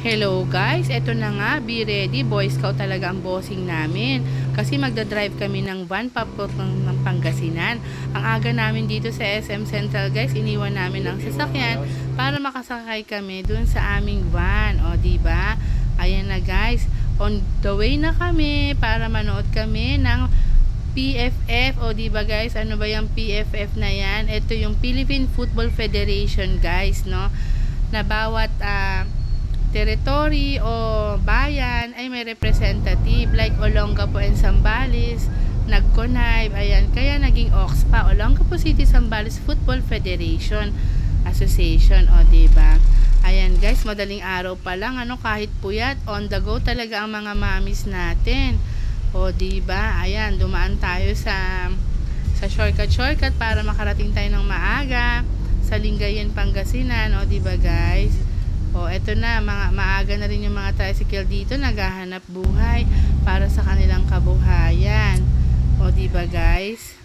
Hello guys, eto na nga, be ready, Boy Scout talaga ang bossing namin. Kasi magdadrive kami ng van papuntang ng Pangasinan. Ang aga namin dito sa SM Central guys, iniwan namin ang sasakyan para makasakay kami dun sa aming van. O diba? Ayan na guys, on the way na kami para manood kami ng PFF. O diba guys, ano ba yung PFF na yan? Ito yung Philippine Football Federation guys, no? Na bawat territory o bayan ay may representative like Olongapo and Zambales, nag-connive, ayan, kaya naging OXPA, Olongapo City Zambales Football Federation Association, o diba? Ayan guys, madaling araw pa lang, ano, kahit puyat, on the go talaga ang mga mamis natin, o diba? Ayan, dumaan tayo sa shortcut para makarating tayo ng maaga sa Lingayen, Pangasinan, o diba guys? O, eto na, maaga na rin yung mga tricycle dito, naghahanap buhay para sa kanilang kabuhayan. O, diba guys?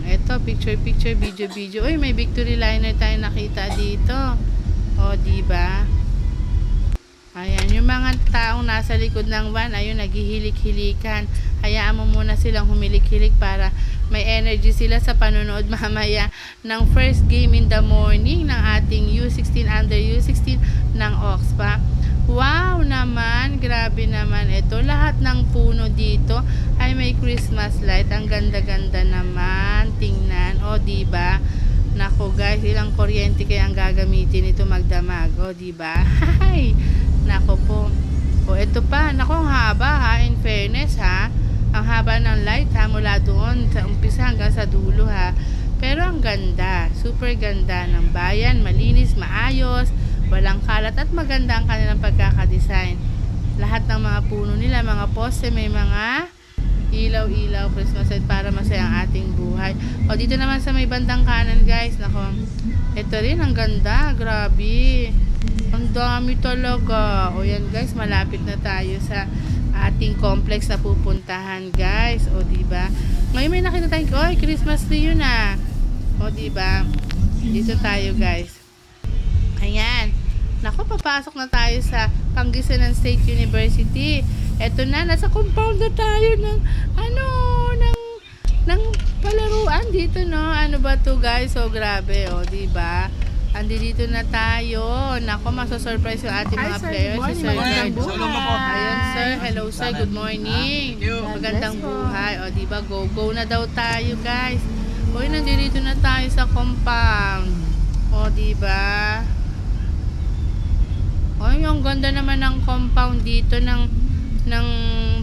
Eto, picture, video. Uy, may victory liner tayo nakita dito. O, diba? Ayan, yung mga taong nasa likod ng van, ayun, naghihilik-hilikan. Hayaan mo muna silang humilik-hilik para may energy sila sa panonood mamaya ng first game in the morning ng ating U16 under U16 ng OXPA. Wow naman, grabe naman ito. Lahat ng puno dito ay may Christmas light. Ang ganda-ganda naman. Tingnan, o diba? Nako guys, ilang kuryente kaya ang gagamitin ito magdamag, o diba? Hay! Nako po. O ito pa, nako ang haba ha, in fairness ha. Ang haba ng light ha, mula doon sa umpisa hanggang sa dulo ha. Pero ang ganda, super ganda ng bayan, malinis, maayos, walang kalat at maganda ang kanilang pagkakadesign. Lahat ng mga puno nila, mga poste, may mga ilaw-ilaw, Christmas light para masaya ang ating buhay. O dito naman sa may bandang kanan guys, nako, ito rin ang ganda, grabe. Ang dami talaga. O yan guys, malapit na tayo sa ating complex na pupuntahan guys. O diba? Ngayon may nakita tayong, oy, Christmas tree yun ah. O diba? Dito tayo guys. Ayan. Naku, papasok na tayo sa Pangasinan State University. Eto na, nasa compound na tayo ng ng palaruan dito, no? Ano ba to guys? So grabe, o diba? Andi dito na tayo. Nako, maso-surprise yung ating mga players. Si Sir Ayun, sir. Hello, sir. Good morning. Magandang buhay. O, diba? Go na daw tayo, guys. O, nandito na tayo sa compound. O, diba? O, yung ganda naman ng compound dito ng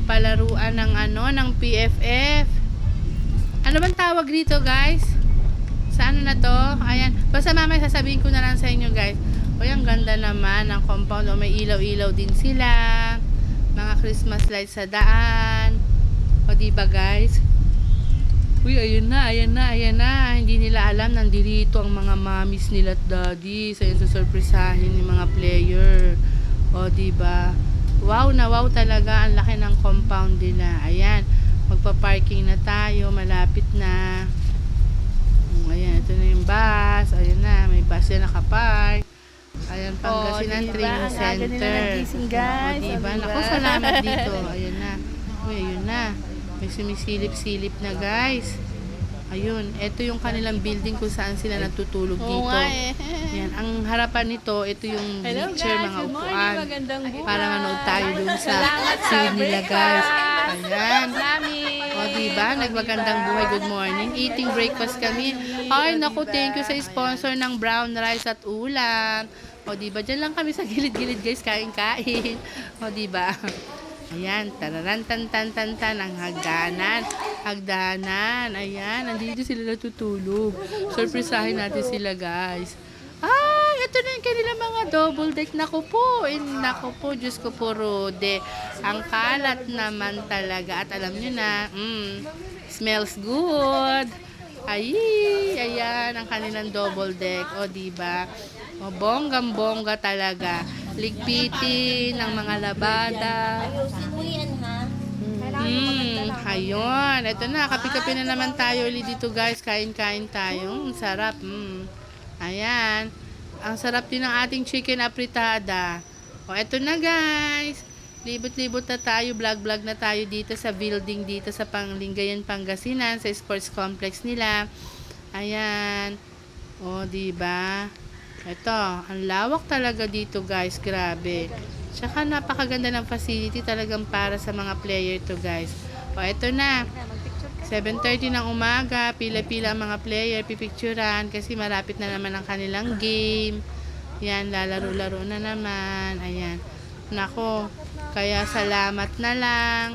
palaruan ng PFF. Ano bang tawag dito, guys? Sa ano na to? Ayan. Basta mamaya sasabihin ko na lang sa inyo guys. O yung ganda naman ng compound. O may ilaw-ilaw din sila. Mga Christmas lights sa daan. O diba guys? Uy, ayan na. Hindi nila alam nandito ang mga mommies nila at daddy. Sa susurprisahin ng mga player. O diba? Wow na wow talaga. Ang laki ng compound nila. Ayan. Magpa-parking na tayo. Malapit na. Ayan, ito na yung bus. Ayan na, may bus na nakapark. Ayan, Pangasinan Training Center. O, diba? Naku, salamat dito. Ayan na. Uy, ayun na. May sumisilip-silip na, guys. Ayun, ito yung kanilang building kung saan sila natutulog dito. Ayan, ang harapan nito, ito yung bleacher, mga upuan. Para manood tayo dun sa scene nila, guys. Ayan. O, diba? Nagmagandang buhay. Good morning. Eating breakfast kami. Ay, naku, thank you sa sponsor ng brown rice at ulam. O, diba? Diyan lang kami sa gilid-gilid, guys. Kain-kain. O, diba? Ayan. Tararan-tan-tan-tan-tan. Ang hagdanan. Ayan. Nandito sila natutulog. Surprisahin natin sila, guys. Ito na yung kanila mga double deck. Naku po, Diyos ko po, Rode. Ang kalat naman talaga. At alam nyo na, smells good. Ayan, ang kanilang double deck. O, diba? O, bonggang-bongga talaga. Ligpitin ng mga labada. Ayun. Ito na, kapi-kapi na naman tayo ulit dito, guys. Kain-kain tayo. Sarap. Ayan. Ang sarap din ng ating chicken apritada. O, eto na guys. Libot-libot na tayo, vlog-vlog na tayo dito sa building dito sa Lingayen, Pangasinan, sa sports complex nila. Ayan. O, diba? Ito, ang lawak talaga dito guys, grabe. Tsaka napakaganda ng facility talagang para sa mga player to guys. O, eto na. 7:30 ng umaga, pila-pila ang mga player, pipicturan kasi malapit na naman ang kanilang game. Yan, lalaro-laro na naman. Ayan. Nako, kaya salamat na lang.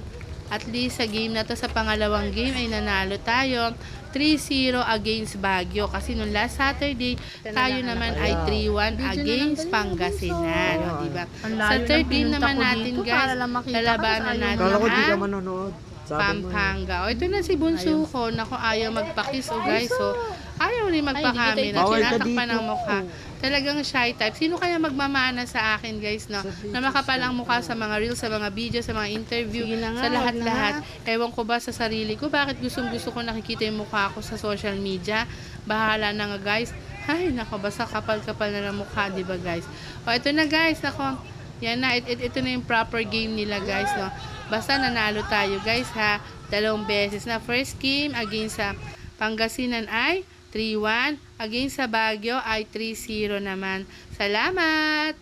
At least sa game na to, sa pangalawang game ay nanalo tayo 3-0 against Baguio. Kasi nung last Saturday, tayo naman ay 3-1 against Pangasinan. O, diba? Sa third game naman natin guys, lalabanan natin Kala ko di ka ang manonood. Pampanga. O, ito na si Bunso ko. Naku, ayaw magpakis. O, guys, so, ayaw rin magpakamera. Bawal ka Tinatakpan dito. ng mukha. Talagang shy type. Sino kaya magmamana sa akin, guys, no? Na makapal ang mukha sa mga reels, sa mga video, sa mga interview, sa lahat-lahat. Ewan ko ba sa sarili ko, bakit gustong-gusto ko nakikita yung mukha ko sa social media? Bahala na nga, guys. Ay, nako, basta kapal-kapal na ng mukha, di ba, guys? O, ito na, guys. Nako, yan na. Ito na yung proper game nila, guys, no? Basta nanalo tayo guys ha. 2 beses na. First game against sa Pangasinan ay 3-1. Against sa Baguio ay 3-0 naman. Salamat!